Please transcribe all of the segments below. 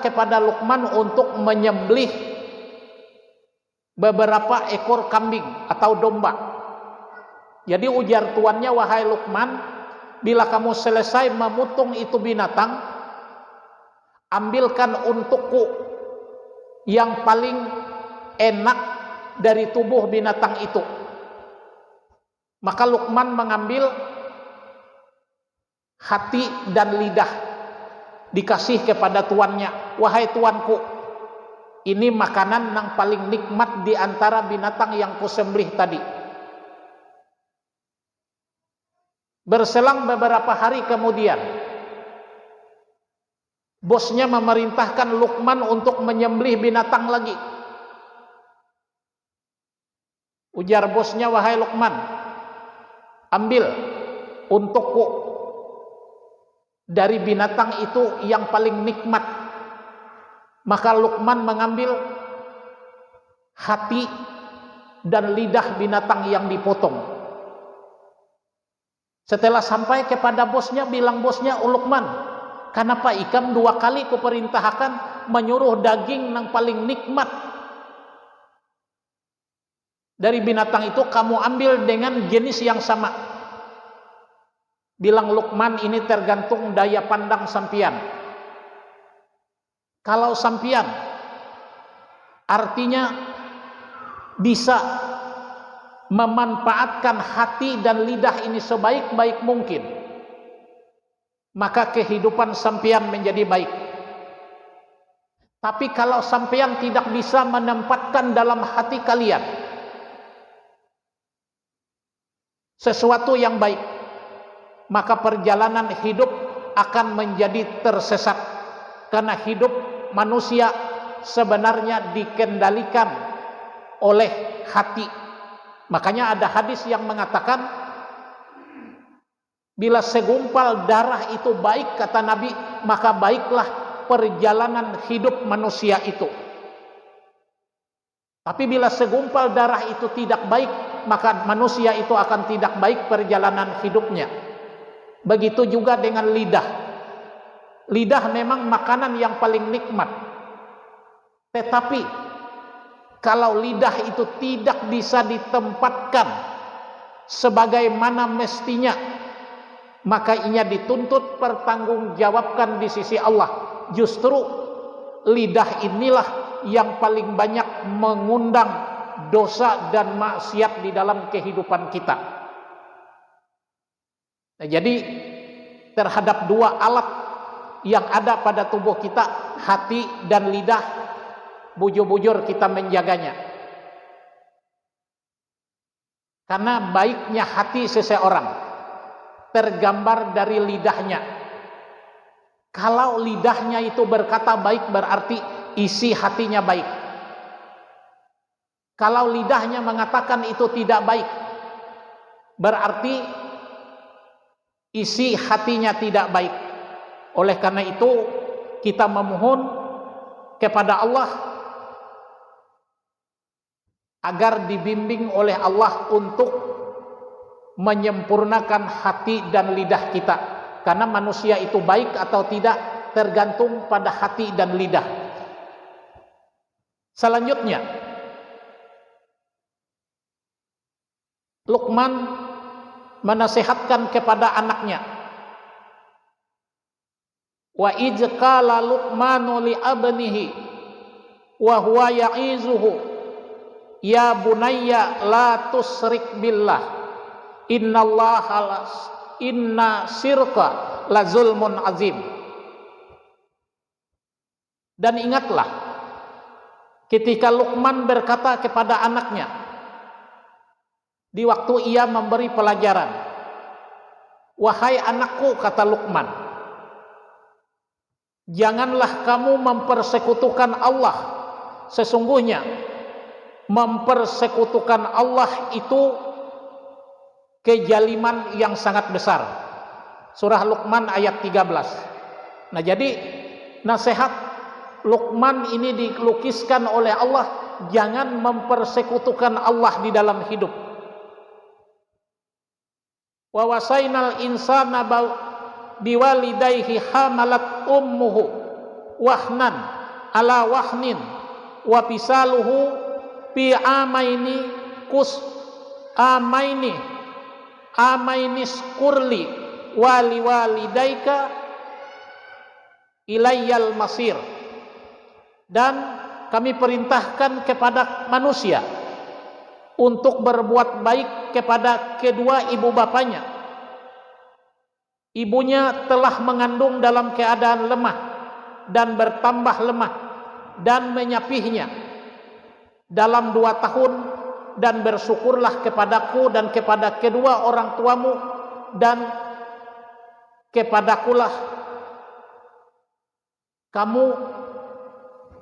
kepada Luqman untuk menyembelih beberapa ekor kambing atau domba. Jadi ujar tuannya, wahai Luqman, bila kamu selesai memotong itu binatang, ambilkan untukku yang paling enak dari tubuh binatang itu. Maka Luqman mengambil hati dan lidah, dikasih kepada tuannya. Wahai tuanku, ini makanan yang paling nikmat di antara binatang yang kusembelih tadi. Berselang beberapa hari kemudian, bosnya memerintahkan Luqman untuk menyembelih binatang lagi. Ujar bosnya, wahai Luqman, ambil untukku dari binatang itu yang paling nikmat. Maka Luqman mengambil hati dan lidah binatang yang dipotong. Setelah sampai kepada bosnya, bilang bosnya, Luqman, kenapa ikam 2 kali kuperintahkan menyuruh daging yang paling nikmat dari binatang itu kamu ambil dengan jenis yang sama? Bilang Luqman, ini tergantung daya pandang sampian. Kalau sampian artinya bisa memanfaatkan hati dan lidah ini sebaik-baik mungkin, maka kehidupan sampean menjadi baik. Tapi kalau sampean tidak bisa menempatkan dalam hati kalian sesuatu yang baik, maka perjalanan hidup akan menjadi tersesat. Karena hidup manusia sebenarnya dikendalikan oleh hati. Makanya ada hadis yang mengatakan, bila segumpal darah itu baik, kata Nabi, maka baiklah perjalanan hidup manusia itu. Tapi bila segumpal darah itu tidak baik, maka manusia itu akan tidak baik perjalanan hidupnya. Begitu juga dengan lidah. Lidah memang makanan yang paling nikmat. Tetapi kalau lidah itu tidak bisa ditempatkan sebagaimana mestinya, maka ia dituntut pertanggungjawabkan di sisi Allah. Justru lidah inilah yang paling banyak mengundang dosa dan maksiat di dalam kehidupan kita. Nah, jadi terhadap 2 alat yang ada pada tubuh kita, hati dan lidah, bujur-bujur kita menjaganya. Karena baiknya hati seseorang tergambar dari lidahnya. Kalau lidahnya itu berkata baik, berarti isi hatinya baik. Kalau lidahnya mengatakan itu tidak baik, berarti isi hatinya tidak baik. Oleh karena itu kita memohon kepada Allah agar dibimbing oleh Allah untuk menyempurnakan hati dan lidah kita. Karena manusia itu baik atau tidak tergantung pada hati dan lidah. Selanjutnya, Luqman menasihatkan kepada anaknya, wa idz qala Luqmanu li abnihi wa huwa ya'izuhu ya bunayya la tusyrik billah inna syirka la zulmun azim. Dan ingatlah ketika Luqman berkata kepada anaknya di waktu ia memberi pelajaran, wahai anakku, kata Luqman, janganlah kamu mempersekutukan Allah. Sesungguhnya mempersekutukan Allah itu kezaliman yang sangat besar. Surah Luqman ayat 13. Nah, jadi nasihat Luqman ini dilukiskan oleh Allah, jangan mempersekutukan Allah di dalam hidup. Wa wasainal insana biwalidayhi hamalat ummuhu wahnan ala wahnin wa pisaluhu fi amaini amaini skurli wali walidaika ilayyal masir. Dan kami perintahkan kepada manusia untuk berbuat baik kepada kedua ibu bapanya. Ibunya telah mengandung dalam keadaan lemah dan bertambah lemah dan menyapihnya dalam 2 tahun, dan bersyukurlah kepadaku dan kepada kedua orang tuamu dan kepadakulah kamu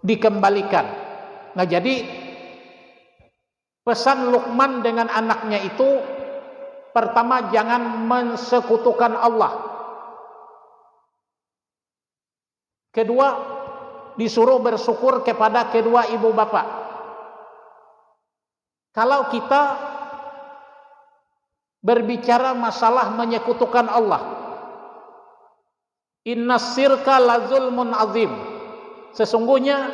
dikembalikan. Nah, jadi pesan Luqman dengan anaknya itu, pertama, jangan mensekutukan Allah. Kedua, disuruh bersyukur kepada kedua ibu bapak. Kalau kita berbicara masalah menyekutukan Allah, innas syirka lazulmun azim, sesungguhnya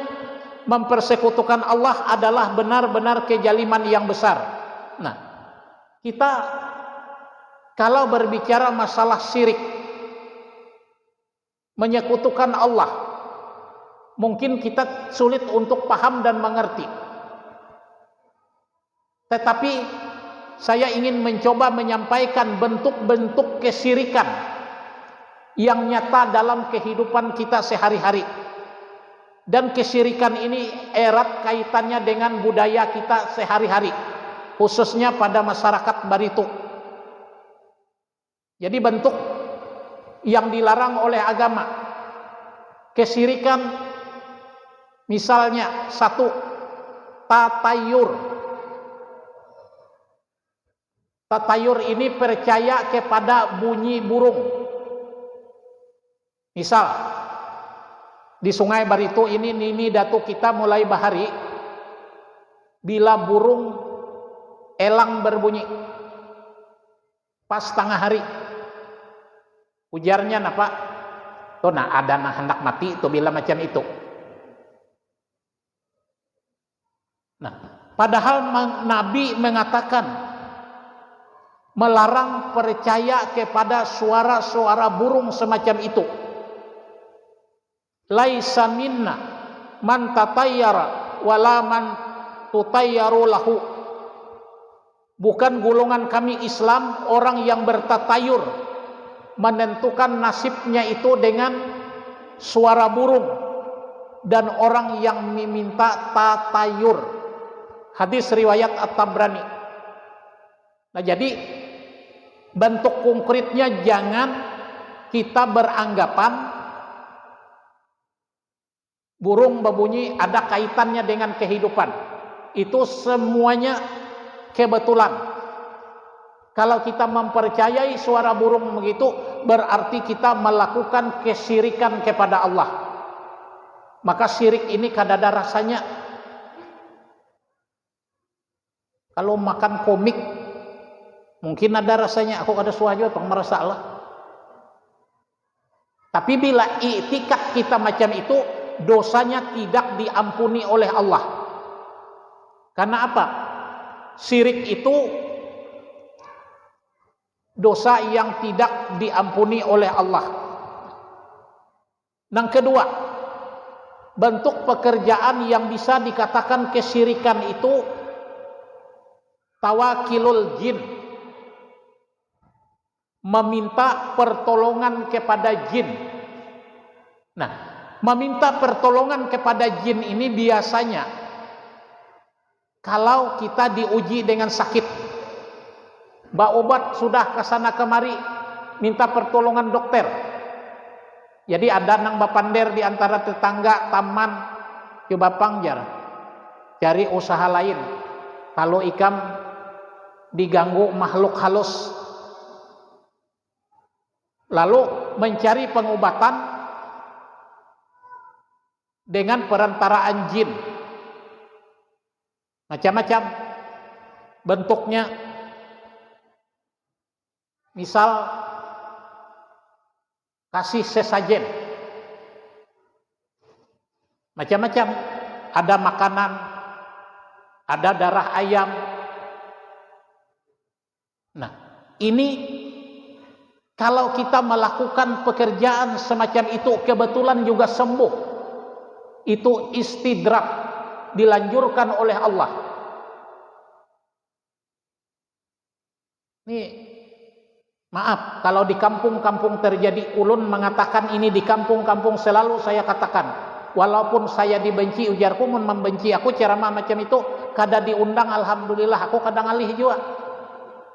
mempersekutukan Allah adalah benar-benar kezaliman yang besar. Nah, kita kalau berbicara masalah syirik, menyekutukan Allah, mungkin kita sulit untuk paham dan mengerti. Tetapi saya ingin mencoba menyampaikan bentuk-bentuk kesyirikan yang nyata dalam kehidupan kita sehari-hari. Dan kesyirikan ini erat kaitannya dengan budaya kita sehari-hari, khususnya pada masyarakat Baritu. Jadi bentuk yang dilarang oleh agama kesyirikan, misalnya 1, tatayur. Tatayur ini percaya kepada bunyi burung. Misal di Sungai Baritu ini, Nini Datuk kita mulai bahari bila burung elang berbunyi pas tengah hari, ujarnya napa? Tuh, nah ada nah hendak mati itu bila macam itu. Nah, padahal Nabi mengatakan melarang percaya kepada suara-suara burung semacam itu. Laisa minna man tatayyara wala man tutayyaru lahu. Bukan golongan kami Islam orang yang bertatayur, menentukan nasibnya itu dengan suara burung, dan orang yang meminta tatayur. Hadis riwayat At-Tabrani. Nah, jadi bentuk konkretnya jangan kita beranggapan burung berbunyi ada kaitannya dengan kehidupan. Itu semuanya kebetulan. Kalau kita mempercayai suara burung begitu, berarti kita melakukan kesyirikan kepada Allah. Maka syirik ini kadada rasanya. Kalau makan komik, mungkin ada rasanya, aku ada suara pang merasa Allah. Tapi bila i'tikad kita macam itu, dosanya tidak diampuni oleh Allah. Karena apa? Syirik itu dosa yang tidak diampuni oleh Allah. Yang kedua, bentuk pekerjaan yang bisa dikatakan kesyirikan itu tawakilul jin, meminta pertolongan kepada jin. Nah, meminta pertolongan kepada jin ini biasanya kalau kita diuji dengan sakit, mbak obat sudah kesana kemari minta pertolongan dokter. Jadi ada nang bapander di antara tetangga taman, coba pangjar cari usaha lain. Kalau ikam diganggu makhluk halus, lalu mencari pengobatan dengan perantaraan jin. Macam-macam bentuknya. Misal kasih sesajen, Macam-macam. Ada makanan, ada darah ayam. Nah, ini kalau kita melakukan pekerjaan semacam itu kebetulan juga sembuh, itu istidrak, dilanjurkan oleh Allah. Ini maaf, kalau di kampung-kampung terjadi, ulun mengatakan ini di kampung-kampung selalu saya katakan, walaupun saya dibenci, ujarku mun membenci aku ceramah macam itu, kada diundang, alhamdulillah aku kadang alih juga.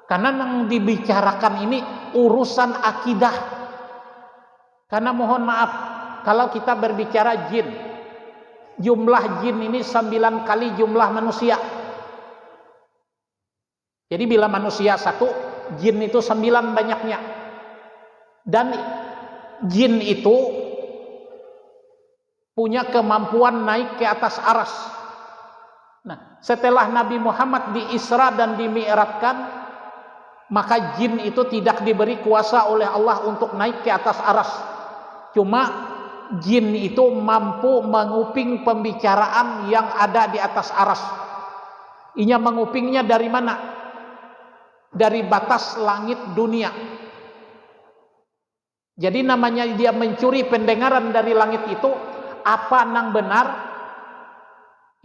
Karena yang dibicarakan ini urusan akidah. Karena mohon maaf, kalau kita berbicara jin, jumlah jin ini 9 kali jumlah manusia. Jadi bila manusia 1, jin itu 9 banyaknya. Dan jin itu punya kemampuan naik ke atas aras. Nah, setelah Nabi Muhammad di Isra dan di Mi'rajkan, maka jin itu tidak diberi kuasa oleh Allah untuk naik ke atas aras. Cuma jin itu mampu menguping pembicaraan yang ada di atas aras. Inya mengupingnya dari mana? Dari batas langit dunia. Jadi namanya dia mencuri pendengaran dari langit itu, apa nang benar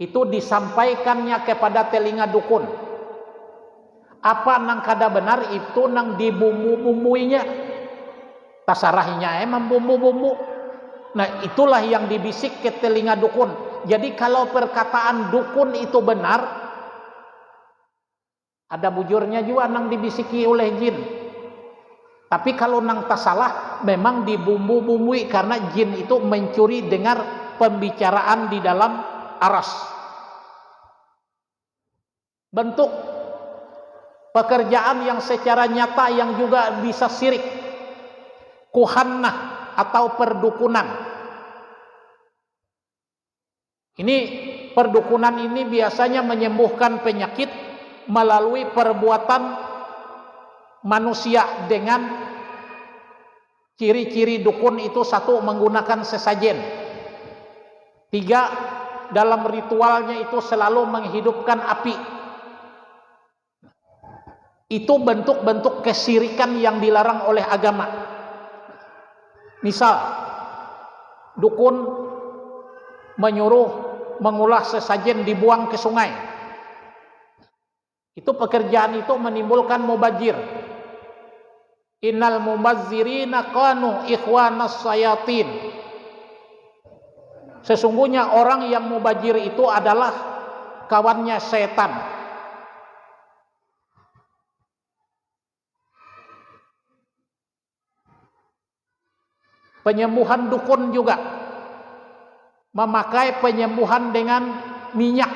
itu disampaikannya kepada telinga dukun. Apa nang kada benar itu nang dibumbu-bumbuinya. Tasarahnya membumbu-bumbu. Nah, itulah yang dibisik ke telinga dukun. Jadi kalau perkataan dukun itu benar, ada bujurnya juga nang dibisiki oleh jin. Tapi kalau nang tak salah, memang dibumbu-bumbui karena jin itu mencuri dengar pembicaraan di dalam aras. Bentuk pekerjaan yang secara nyata yang juga bisa syirik, kuhannah atau perdukunan. Ini perdukunan ini biasanya menyembuhkan penyakit melalui perbuatan manusia dengan ciri-ciri dukun itu: 1, menggunakan sesajen. 3, dalam ritualnya itu selalu menghidupkan api. Itu bentuk-bentuk kesyirikan yang dilarang oleh agama. Misal, dukun menyuruh mengulah sesajen dibuang ke sungai. Itu pekerjaan itu menimbulkan mubazir. Innal mubazzirina kanu ikhwanas sayatin. Sesungguhnya orang yang mubazir itu adalah kawannya setan. Penyembuhan dukun juga memakai penyembuhan dengan minyak.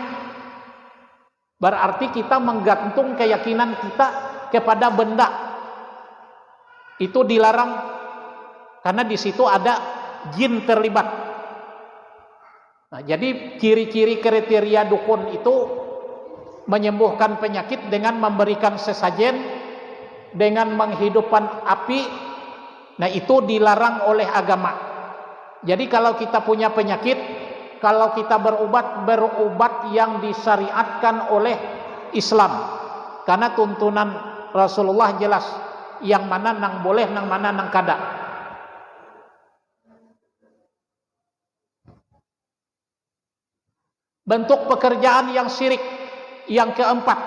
Berarti kita menggantung keyakinan kita kepada benda. Itu dilarang karena di situ ada jin terlibat. Nah, jadi ciri-ciri kriteria dukun itu menyembuhkan penyakit dengan memberikan sesajen, dengan menghidupkan api. Nah, itu dilarang oleh agama. Jadi kalau kita punya penyakit, kalau kita berobat yang disyariatkan oleh Islam. Karena tuntunan Rasulullah jelas, yang mana nang boleh, nang mana nang kada. Bentuk pekerjaan yang syirik yang keempat,